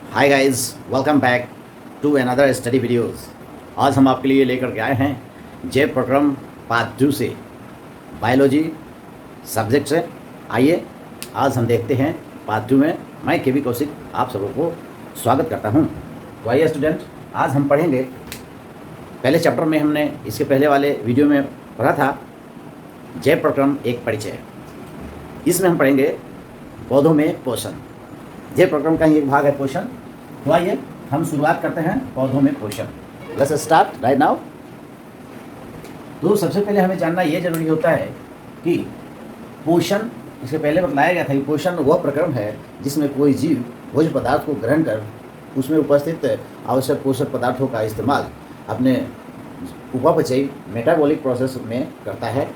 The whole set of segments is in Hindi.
Hi guys, welcome back to another study videos. आज हम आपके लिए लेकर के आए हैं जय प्रक्रम पार्ट 2 से बायोलॉजी सब्जेक्ट से। आइए आज हम देखते हैं पार्ट 2 में। मैं के वी कौशिक आप सबों को स्वागत करता हूं। तो आइए स्टूडेंट, आज हम पढ़ेंगे पहले चैप्टर में हमने इसके पहले वाले वीडियो में पढ़ा था जय प्रक्रम एक परिचय। इसमें हम पढ़ेंगे पौधों में पोषण। जय प्रक्रम का ही एक भाग है पोषण। तो आइए हम शुरुआत करते हैं पौधों में पोषण। Let's start right now. तो सबसे पहले हमें जानना यह जरूरी होता है कि पोषण, इसके पहले बताया गया था कि पोषण वह प्रक्रम है जिसमें कोई जीव भोज्य पदार्थ को ग्रहण कर उसमें उपस्थित आवश्यक पोषक पदार्थों का इस्तेमाल अपने उपापचयी मेटाबॉलिक प्रोसेस में करता है।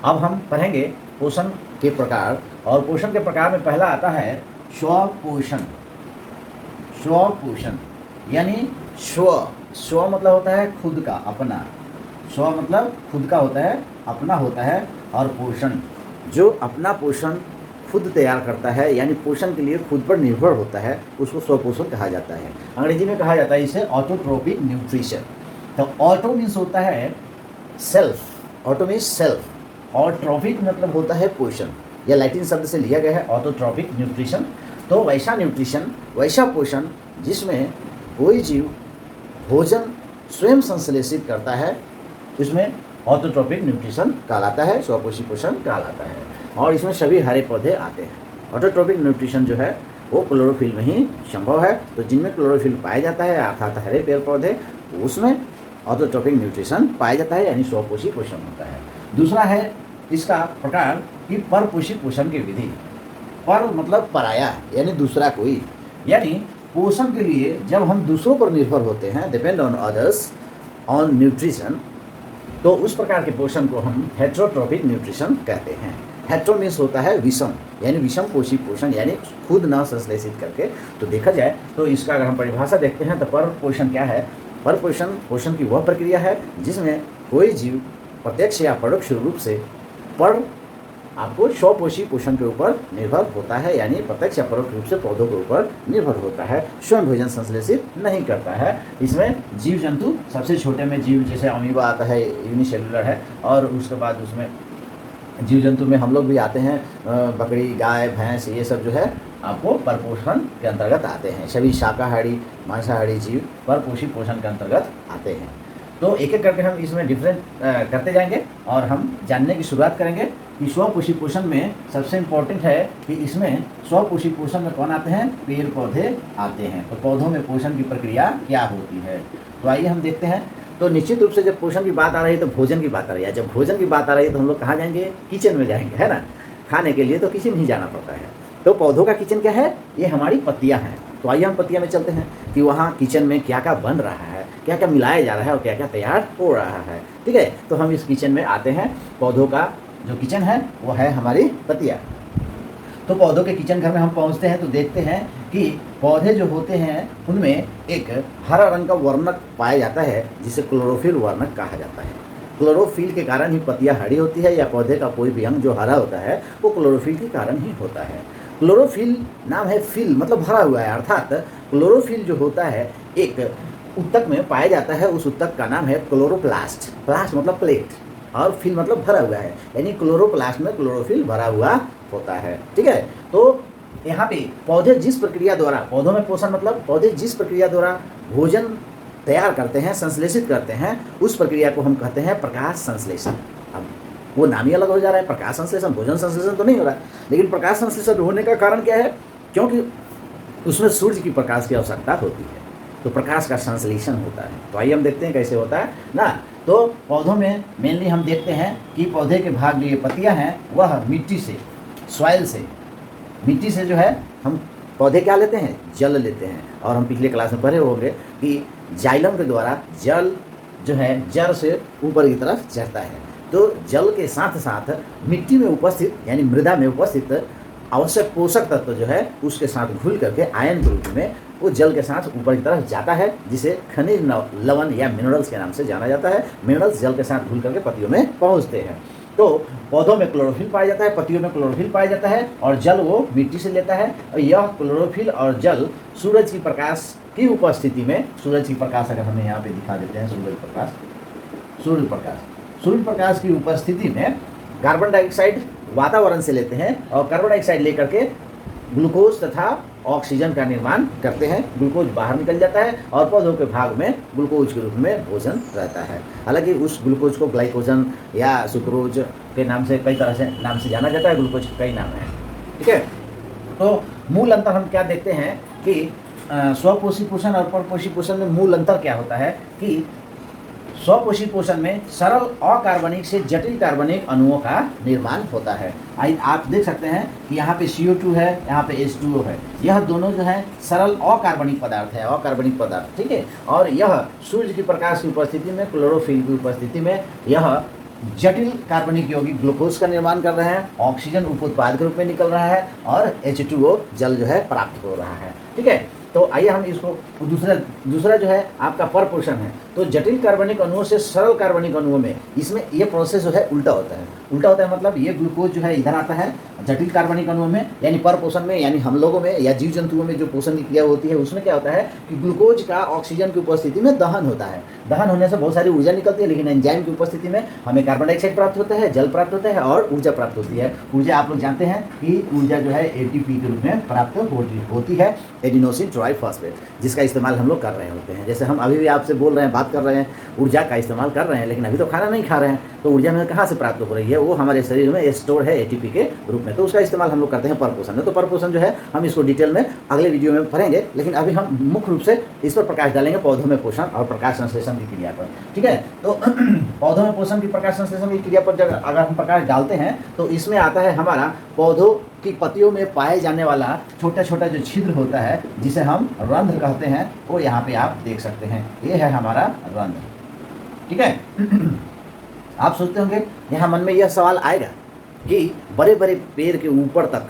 अब हम पढ़ेंगे पोषण के प्रकार, और पोषण के प्रकार में पहला आता है स्वपोषण। स्वपोषण यानी स्व मतलब होता है खुद का, अपना। स्व मतलब खुद का होता है, अपना होता है। और पोषण, जो अपना पोषण खुद तैयार करता है यानी पोषण के लिए खुद पर निर्भर होता है, उसको स्वपोषण कहा जाता है। अंग्रेजी में कहा जाता है इसे ऑटोट्रोपिक न्यूट्रिशन। तो ऑटो मीन्स होता है सेल्फ, ऑटो मीन्स सेल्फ, और ट्रॉपिक मतलब होता है पोषण। यह लैटिन शब्द से लिया गया है ऑटोट्रोपिक न्यूट्रिशन। तो वैसा न्यूट्रिशन, वैसा पोषण जिसमें कोई जीव भोजन स्वयं संश्लेषित करता है, इसमें ऑटोट्रोपिक न्यूट्रिशन कहलाता है, स्वपोषी पोषण कहलाता है। और इसमें सभी हरे पौधे आते हैं। ऑटोट्रोपिक न्यूट्रिशन जो है वो क्लोरोफिल में ही संभव है। तो जिनमें क्लोरोफिल पाया जाता है अर्थात हरे पेड़ पौधे, उसमें ऑटोट्रोपिक न्यूट्रिशन पाया जाता है यानी स्वपोषी पोषण होता है। दूसरा है इसका प्रकार कि परपोषी पोषण की विधि। पर मतलब पराया यानी दूसरा कोई, यानी पोषण के लिए जब हम दूसरों पर निर्भर होते हैं, depend on others on nutrition, तो उस प्रकार के पोषण को हम हेट्रोट्रोपिक न्यूट्रिशन कहते हैं। हेट्रो मीन्स होता है विषम, यानी विषम पोषी पोषण यानी खुद न संश्लेषित करके। तो देखा जाए तो इसका अगर हम परिभाषा देखते हैं तो पर पोषण क्या है? पर पोषण पोषण की वह प्रक्रिया है जिसमें कोई जीव प्रत्यक्ष या परोक्ष रूप से पर आपको स्वपोषी पोषण के ऊपर निर्भर होता है, यानी प्रत्यक्ष या परोक्ष रूप से पौधों के ऊपर निर्भर होता है, स्वयं भोजन संश्लेषित नहीं करता है। इसमें जीव जंतु, सबसे छोटे में जीव जैसे अमीबा आता है, यूनिसेलुलर है, और उसके बाद उसमें जीव जंतु में हम लोग भी आते हैं, बकरी, गाय, भैंस, ये सब जो है आपको परपोषण के अंतर्गत आते हैं। सभी शाकाहारी मांसाहारी जीव परपोषी पोषण के अंतर्गत आते हैं। तो एक एक करके हम इसमें डिफरेंट करते जाएंगे और हम जानने की शुरुआत करेंगे कि स्वपोषी पोषण में सबसे इम्पोर्टेंट है कि इसमें स्वपोषी पोषण में कौन आते हैं? पेड़ पौधे आते हैं। तो पौधों में पोषण की प्रक्रिया क्या होती है, तो आइए हम देखते हैं। तो निश्चित रूप से जब पोषण की बात आ रही है तो भोजन की बात आ रही है। जब भोजन की बात आ रही है तो हम लोग कहाँ जाएंगे? किचन में जाएंगे, है ना। खाने के लिए तो किचन ही जाना पड़ता है। तो पौधों का किचन क्या है? ये हमारी पत्तियाँ हैं। तो आइए हम पत्तियाँ में चलते हैं कि वहाँ किचन में क्या क्या बन रहा है, क्या क्या मिलाया जा रहा है और क्या क्या तैयार हो रहा है। ठीक है, तो हम इस किचन में आते हैं। पौधों का जो किचन है वो है हमारी पत्तियाँ। तो पौधों के किचन घर में हम पहुंचते हैं तो देखते हैं कि पौधे जो होते हैं उनमें एक हरा रंग का वर्णक पाया जाता है जिसे क्लोरोफिल वर्णक कहा जाता है। क्लोरोफिल के कारण ही पत्तियाँ हरी होती है, या पौधे का कोई भी अंग जो हरा होता है वो क्लोरोफिल के कारण ही होता है। क्लोरोफिल नाम है, फिल मतलब भरा हुआ है, अर्थात क्लोरोफिल जो होता है एक उत्तक में पाया जाता है। उस उत्तक का नाम है क्लोरोप्लास्ट। प्लास्ट मतलब प्लेट और फिल मतलब भरा हुआ है, यानी क्लोरोप्लास्ट में क्लोरोफिल भरा हुआ होता है। ठीक है, तो यहाँ पे पौधे जिस प्रक्रिया द्वारा, पौधों में पोषण मतलब पौधे जिस प्रक्रिया द्वारा भोजन तैयार करते हैं, संश्लेषित करते हैं, उस प्रक्रिया को हम कहते हैं प्रकाश संश्लेषण। अब वो नाम ही अलग हो जा रहा है, प्रकाश संश्लेषण। भोजन संश्लेषण तो नहीं हो रहा, लेकिन प्रकाश संश्लेषण होने का कारण क्या है? क्योंकि उसमें सूर्य की प्रकाश की आवश्यकता होती है, तो प्रकाश का संश्लेषण होता है। तो आइए हम देखते हैं कैसे होता है ना। तो पौधों में मेनली हम देखते हैं कि पौधे के भाग जो ये पत्तियाँ हैं वह मिट्टी से, सॉइल से, मिट्टी से जो है हम पौधे क्या लेते हैं? जल लेते हैं। और हम पिछले क्लास में पढ़े होंगे कि जाइलम के द्वारा जल जो है जड़ से ऊपर की तरफ चढ़ता है। तो जल के साथ साथ मिट्टी में उपस्थित यानी मृदा में उपस्थित आवश्यक पोषक तत्व जो है उसके साथ घुल करके आयन के रूप में वो जल के साथ ऊपर की तरफ जाता है, जिसे खनिज लवण या मिनरल्स के नाम से जाना जाता है। मिनरल्स जल के साथ घुल करके पत्तियों में पहुंचते हैं। तो पौधों में क्लोरोफिल पाया जाता है, पत्तियों में क्लोरोफिल पाया जाता है, और जल वो मिट्टी से लेता है। और यह क्लोरोफिल और जल सूरज की प्रकाश की उपस्थिति में, सूरज की प्रकाश अगर हमें यहाँ पे दिखा देते हैं, सूर्य प्रकाश की उपस्थिति में कार्बन डाइऑक्साइड वातावरण से लेते हैं और कार्बन डाइऑक्साइड लेकर के ग्लूकोज तथा ऑक्सीजन का निर्माण करते हैं। ग्लूकोज बाहर निकल जाता है और पौधों के भाग में ग्लूकोज के रूप में भोजन रहता है। हालांकि उस ग्लूकोज को ग्लाइकोजन या सुक्रोज के नाम से, कई तरह से नाम से जाना जाता है। ग्लूकोज के कई नाम हैं, ठीक है। तो मूल अंतर हम क्या देखते हैं कि स्वपोषी पोषण और परपोषी पोषण में मूल अंतर क्या होता है कि स्वपोषी पोषण में सरल अकार्बनिक से जटिल कार्बनिक अणुओं का निर्माण होता है। आप देख सकते हैं कि यहाँ पे CO2 है, यहाँ पे H2O है। यह दोनों जो है सरल अकार्बनिक पदार्थ है, अकार्बनिक पदार्थ, ठीक है। और यह सूर्य की प्रकाश की उपस्थिति में, क्लोरोफिल की उपस्थिति में यह जटिल कार्बनिक यौगिक ग्लूकोज का निर्माण कर रहे हैं, ऑक्सीजन उप उत्पाद के रूप में निकल रहा है और H2O जल जो है प्राप्त हो रहा है, ठीक है। तो आइए हम इसको दूसरा जो है आपका परपोषण है। तो जटिल कार्बनिक अणुओं से सरल कार्बनिक अणुओं में इसमें ये प्रोसेस जो है उल्टा होता है। उल्टा होता है मतलब ये ग्लूकोज जो है इधर आता है जटिल कार्बनिक अणुओं में, यानी परपोषण में, यानी हम लोगों में या जीव जंतुओं में जो पोषण की क्रिया होती है उसमें क्या होता है कि ग्लूकोज का ऑक्सीजन की उपस्थिति में दहन होता है। दहन होने से बहुत सारी ऊर्जा निकलती है, लेकिन एंजाइम की उपस्थिति में हमें कार्बन डाइऑक्साइड प्राप्त होता है, जल प्राप्त होता है और ऊर्जा प्राप्त होती है। ऊर्जा आप लोग जानते हैं कि ऊर्जा जो है ATP के रूप में प्राप्त होती है, एडिनोसिन ट्राइफॉस्फेट, जिसका इस्तेमाल हम लोग कर रहे होते हैं। जैसे हम अभी भी आपसे बोल रहे हैं, बात कर रहे हैं, ऊर्जा का इस्तेमाल कर रहे हैं, लेकिन अभी तो खाना नहीं खा रहे हैं, तो ऊर्जा हमें कहाँ से प्राप्त हो रही है? वो हमारे शरीर में स्टोर है ATP के रूप में। तो उसका इस्तेमाल हम लोग करते हैं परपोषण में। तो परपोषण जो है हम इसको डिटेल में अगले वीडियो में पढ़ेंगे, लेकिन अभी हम मुख्य रूप से इस पर प्रकाश डालेंगे पौधों में पोषण और प्रकाश संश्लेषण की क्रिया पर, ठीक है। तो पौधों में पोषण की प्रकाश संश्लेषण की क्रिया पर जब अगर हम प्रकाश डालते हैं तो इसमें आता है हमारा पौधों की पत्तियों में पाए जाने वाला छोटा छोटा जो छिद्र होता है, जिसे हम रंध्र कहते हैं, वो यहाँ पे आप देख सकते हैं। ये है हमारा रंध्र, ठीक है। आप सोचते होंगे यहाँ मन में यह सवाल आएगा कि बड़े बड़े पेड़ के ऊपर तक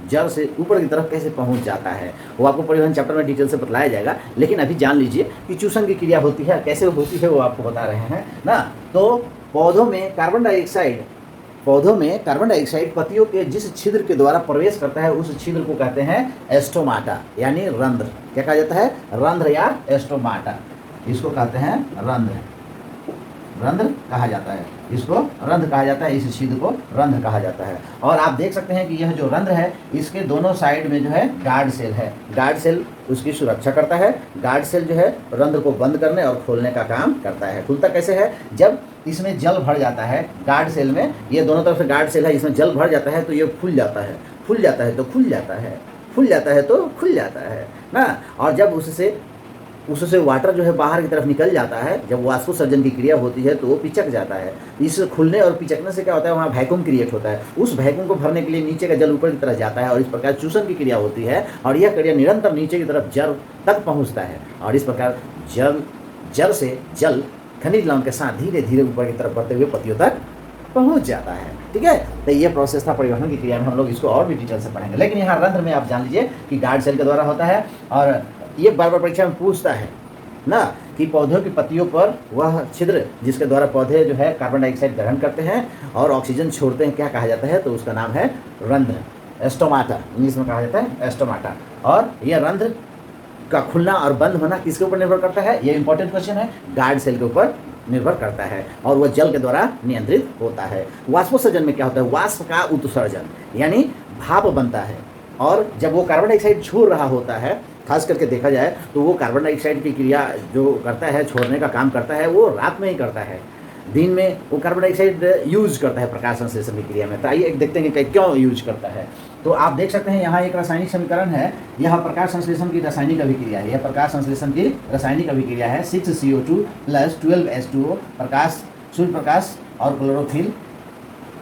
जल से ऊपर की तरफ कैसे पहुंच जाता है। वो आपको परिवहन चैप्टर में डिटेल से बतलाया जाएगा, लेकिन अभी जान लीजिए कि चूषण की क्रिया होती है, कैसे होती है वो आपको बता रहे हैं ना। तो पौधों में कार्बन डाइऑक्साइड पत्तियों के जिस छिद्र के द्वारा प्रवेश करता है उस छिद्र को कहते हैं एस्टोमाटा, यानी रंध्र। क्या कहा जाता है? रंध्र या एस्टोमाटा, इसको कहते हैं रंध्र कहा जाता है। इसको रंध्र कहा जाता है, इस छिद्र को रंध्र कहा जाता है। और आप देख सकते हैं कि यह जो रंध्र है इसके दोनों साइड में जो है गार्ड सेल है। गार्ड सेल उसकी सुरक्षा करता है। गार्ड सेल जो है रंध्र को बंद करने और खोलने का काम करता है। खुलता कैसे है? जब इसमें जल भर जाता है गार्ड सेल में, ये दोनों तरफ से गार्ड सेल है, इसमें जल भर जाता है तो ये खुल जाता है, खुल जाता है तो खुल जाता है, खुल जाता है तो खुल जाता है ना। और जब उससे वाटर जो है बाहर की तरफ निकल जाता है, जब वाष्पोत्सर्जन की क्रिया होती है तो वो पिचक जाता है। इस खुलने और पिचकने से क्या होता है? वहाँ वैक्यूम क्रिएट होता है। उस वैक्यूम को भरने के लिए नीचे का जल ऊपर की तरफ जाता है और इस प्रकार चूषण की क्रिया होती है और यह क्रिया निरंतर नीचे की तरफ जल तक पहुँचता है और इस प्रकार जल से जल खनिज लवण के साथ धीरे धीरे ऊपर की तरफ बढ़ते हुए पत्तियों तक पहुंच जाता है, ठीक है। तो ये प्रोसेस था परिवहन की क्रिया में, हम लोग इसको और भी डिटेल से पढ़ेंगे। लेकिन यहाँ रंध्र में आप जान लीजिए कि गार्ड सेल के द्वारा होता है। और ये बार बार परीक्षा में पूछता है ना कि पौधों की पत्तियों पर वह छिद्र जिसके द्वारा पौधे जो है कार्बन डाइऑक्साइड ग्रहण करते हैं और ऑक्सीजन छोड़ते हैं, क्या कहा जाता है? तो उसका नाम है रंध्र, एस्टोमाटा, इंग्लिश में कहा जाता है एस्टोमाटा। और यह रंध्र का खुलना और बंद होना किसके ऊपर निर्भर करता है? ये इंपॉर्टेंट क्वेश्चन है। गार्ड सेल के ऊपर निर्भर करता है और वह जल के द्वारा नियंत्रित होता है। वाष्पोत्सर्जन में क्या होता है? वाष्प का उत्सर्जन, यानी भाप बनता है। और जब वो कार्बन डाइऑक्साइड छोड़ रहा होता है, खास करके देखा जाए तो वो कार्बन डाइऑक्साइड की क्रिया जो करता है, छोड़ने का काम करता है, वो रात में ही करता है। दिन में वो कार्बन डाइऑक्साइड यूज करता है प्रकाश संश्लेषण की क्रिया में। तो आइए देखते हैं कि क्यों यूज करता है। तो आप देख सकते हैं यहाँ एक रासायनिक समीकरण है, यह प्रकाश संश्लेषण की रासायनिक अभिक्रिया है। यह प्रकाश संश्लेषण की रासायनिक अभिक्रिया है। 6CO2 + 12H2O, सूर्य प्रकाश और क्लोरोफिल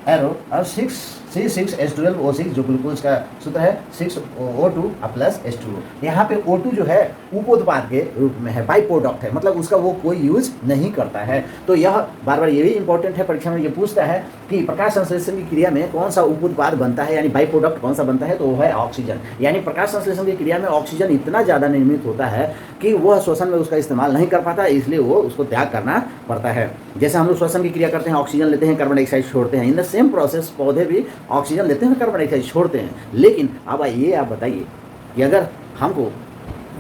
एरो और 6 C6H12O6 जो ग्लूकोज का सूत्र है 6O2 प्लस H2O। यहाँ पे O2 जो है उपोत्पाद के रूप में है, बाई प्रोडक्ट है, मतलब उसका वो कोई यूज नहीं करता है। तो यह बार बार ये भी इंपॉर्टेंट है, परीक्षा में ये पूछता है कि प्रकाश संश्लेषण की क्रिया में कौन सा उपोत्पाद बनता है, यानी बाई प्रोडक्ट कौन सा बनता है, तो वो है ऑक्सीजन। यानी प्रकाश संश्लेषण की क्रिया में ऑक्सीजन इतना ज़्यादा निर्मित होता है कि वह श्वसन में उसका इस्तेमाल नहीं कर पाता, इसलिए वो उसको त्याग करना पड़ता है। जैसे हम लोग श्वसन की क्रिया करते हैं, ऑक्सीजन लेते हैं, कार्बन डाइऑक्साइड छोड़ते हैं, इन द सेम प्रोसेस पौधे भी ऑक्सीजन लेते हैं, कार्बन डाइऑक्साइड छोड़ते हैं। लेकिन अब ये आप बताइए कि अगर हमको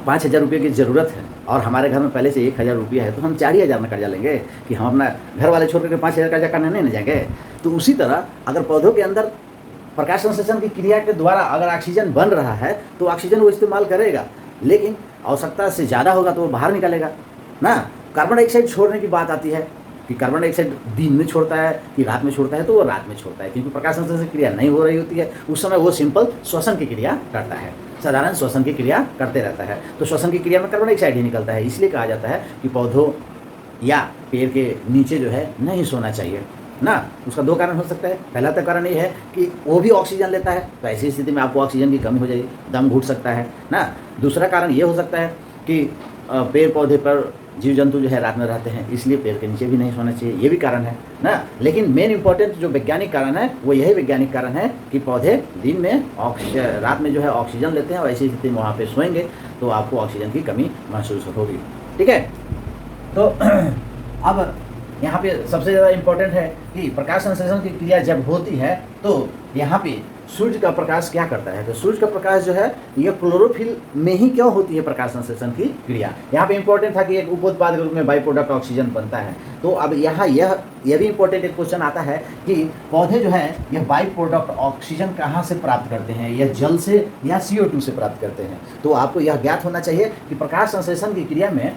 5,000 रुपये की ज़रूरत है और हमारे घर में पहले से 1,000 रुपया है, तो हम 4,000 में कर्जा लेंगे कि हम अपना घर वाले छोड़ करके 5,000 कर्जा करने नहीं जाएंगे। तो उसी तरह अगर पौधों के अंदर प्रकाश संश्लेषण की क्रिया के द्वारा अगर ऑक्सीजन बन रहा है तो ऑक्सीजन वो इस्तेमाल करेगा, लेकिन आवश्यकता से ज़्यादा होगा तो वो बाहर निकालेगा ना। कार्बन डाइऑक्साइड छोड़ने की बात आती है कि कार्बन डाइऑक्साइड दिन में छोड़ता है कि रात में छोड़ता है, तो वो रात में छोड़ता है, क्योंकि प्रकाश संश्लेषण की क्रिया नहीं हो रही होती है उस समय वो सिंपल श्वसन की क्रिया करता है, साधारण श्वसन की क्रिया करते रहता है। तो श्वसन की क्रिया में कार्बन डाइऑक्साइड ही निकलता है, इसलिए कहा जाता है कि पौधों या पेड़ के नीचे जो है नहीं सोना चाहिए ना। उसका 2 कारण हो सकता है। पहला तो कारण ये है कि वो भी ऑक्सीजन लेता है, तो ऐसी स्थिति में आपको ऑक्सीजन की कमी हो जाएगी, दम घुट सकता है ना। दूसरा कारण ये हो सकता है कि पेड़ पौधे पर जीव जंतु जो है रात में रहते हैं, इसलिए पेड़ के नीचे भी नहीं सोना चाहिए, ये भी कारण है ना। लेकिन मेन इंपॉर्टेंट जो वैज्ञानिक कारण है वो यही वैज्ञानिक कारण है कि पौधे दिन में रात में जो है ऑक्सीजन लेते हैं, और ऐसी स्थिति में वहाँ पे सोएंगे तो आपको ऑक्सीजन की कमी महसूस होगी। ठीक है, तो अब यहाँ पे सबसे ज़्यादा इम्पोर्टेंट है कि प्रकाश संश्लेषण की क्रिया जब होती है तो यहाँ पे सूर्य का प्रकाश क्या करता है। तो सूर्य का प्रकाश जो है ये क्लोरोफिल में ही क्यों होती है प्रकाश संश्लेषण की क्रिया। यहाँ पे इंपॉर्टेंट था कि एक उपोत्पाद के रूप में बाई प्रोडक्ट ऑक्सीजन बनता है। तो अब यहाँ यह भी इंपॉर्टेंट एक क्वेश्चन आता है कि पौधे जो है यह बाई प्रोडक्ट ऑक्सीजन कहाँ से प्राप्त करते हैं, या जल से या CO2 से प्राप्त करते हैं। तो आपको यह ज्ञात होना चाहिए कि प्रकाश संश्लेषण की क्रिया में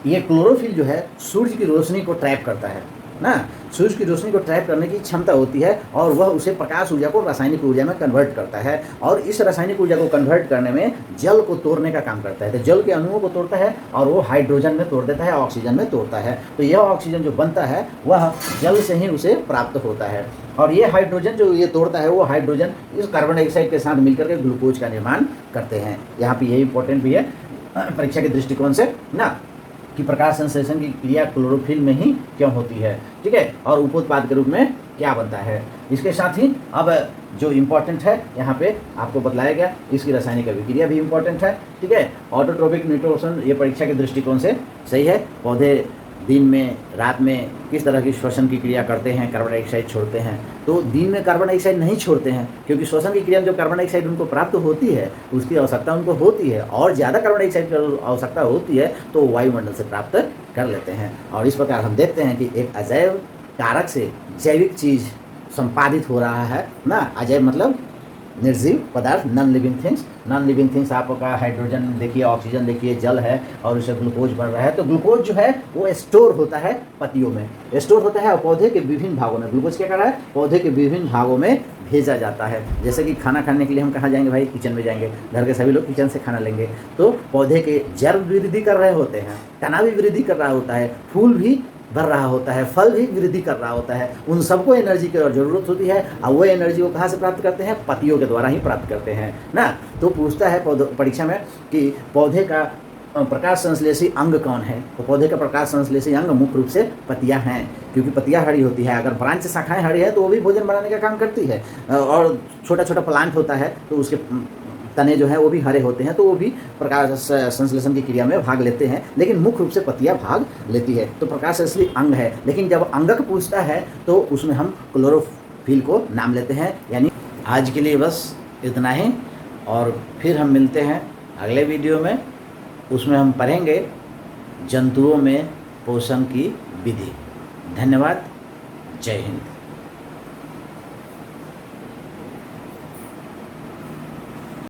ये क्लोरोफिल जो है सूर्य की रोशनी को ट्रैप करता है ना। सूर्य की रोशनी को ट्रैप करने की क्षमता होती है और वह उसे प्रकाश ऊर्जा को रासायनिक ऊर्जा में कन्वर्ट करता है, और इस रासायनिक ऊर्जा को कन्वर्ट करने में जल को तोड़ने का काम करता है। तो जल के अणुओं को तोड़ता है और वो हाइड्रोजन में तोड़ देता है, ऑक्सीजन में तोड़ता है। तो यह ऑक्सीजन जो बनता है वह जल से ही उसे प्राप्त होता है, और ये हाइड्रोजन जो ये तोड़ता है वो हाइड्रोजन इस कार्बन डाइऑक्साइड के साथ मिलकर के ग्लूकोज का निर्माण करते हैं। यहाँ पे यही इंपॉर्टेंट भी है परीक्षा के दृष्टिकोण से ना, कि प्रकाश संश्लेषण की क्रिया क्लोरोफिल में ही क्यों होती है। ठीक है, और उपोत्पाद के रूप में क्या बनता है। इसके साथ ही अब जो इम्पोर्टेंट है यहाँ पे आपको बतलाया गया, इसकी रासायनिक अभिक्रिया भी इम्पोर्टेंट है। ठीक है, ऑटोट्रोपिक न्यूट्रोशन ये परीक्षा के दृष्टिकोण से सही है। पौधे दिन में रात में किस तरह की श्वसन की क्रिया करते हैं, कार्बन डाइऑक्साइड छोड़ते हैं। तो दिन में कार्बन डाइऑक्साइड नहीं छोड़ते हैं, क्योंकि श्वसन की क्रिया में जो कार्बन डाइऑक्साइड उनको प्राप्त होती है उसकी आवश्यकता उनको होती है, और ज़्यादा कार्बन डाइऑक्साइड की आवश्यकता होती है तो वायुमंडल से प्राप्त कर लेते हैं। और इस प्रकार हम देखते हैं कि एक अजैव कारक से जैविक चीज़ संपादित हो रहा है ना। अजैव मतलब निर्जीव पदार्थ, non living things. Non living things आपका हाइड्रोजन देखिए, ऑक्सीजन देखिए, जल है और उससे ग्लूकोज बन रहा है। तो ग्लूकोज जो है वो स्टोर होता है पत्तियों में, स्टोर होता है, और पौधे के विभिन्न भागों में ग्लूकोज क्या कर रहा है, पौधे के विभिन्न भागों में भेजा जाता है। जैसे कि खाना खाने के लिए हम कहाँ जाएंगे भाई, किचन में जाएंगे, घर के सभी लोग किचन से खाना लेंगे। तो पौधे के जड़ वृद्धि कर रहे होते हैं, तना भी वृद्धि कर रहा होता है, फूल भी बढ़ रहा होता है, फल भी वृद्धि कर रहा होता है। उन सबको एनर्जी की ज़रूरत होती है, और वो एनर्जी को कहाँ से प्राप्त करते हैं, पत्तियों के द्वारा ही प्राप्त करते हैं ना। तो पूछता है परीक्षा में कि पौधे का प्रकाश संश्लेषी अंग कौन है। तो पौधे का प्रकाश संश्लेषी अंग मुख्य रूप से पत्तियां हैं, क्योंकि पत्तियां हरी होती है। अगर ब्रांच शाखाएं हरी है तो वो भी भोजन बनाने का काम करती है, और छोटा छोटा प्लांट होता है तो उसके तने जो है वो भी हरे होते हैं, तो वो भी प्रकाश संश्लेषण की क्रिया में भाग लेते हैं, लेकिन मुख्य रूप से पत्तियां भाग लेती है। तो प्रकाश संश्लेषी अंग है, लेकिन जब अंगक पूछता है तो उसमें हम क्लोरोफिल को नाम लेते हैं। यानी आज के लिए बस इतना ही, और फिर हम मिलते हैं अगले वीडियो में। उसमें हम पढ़ेंगे जंतुओं में पोषण की विधि। धन्यवाद, जय हिंद।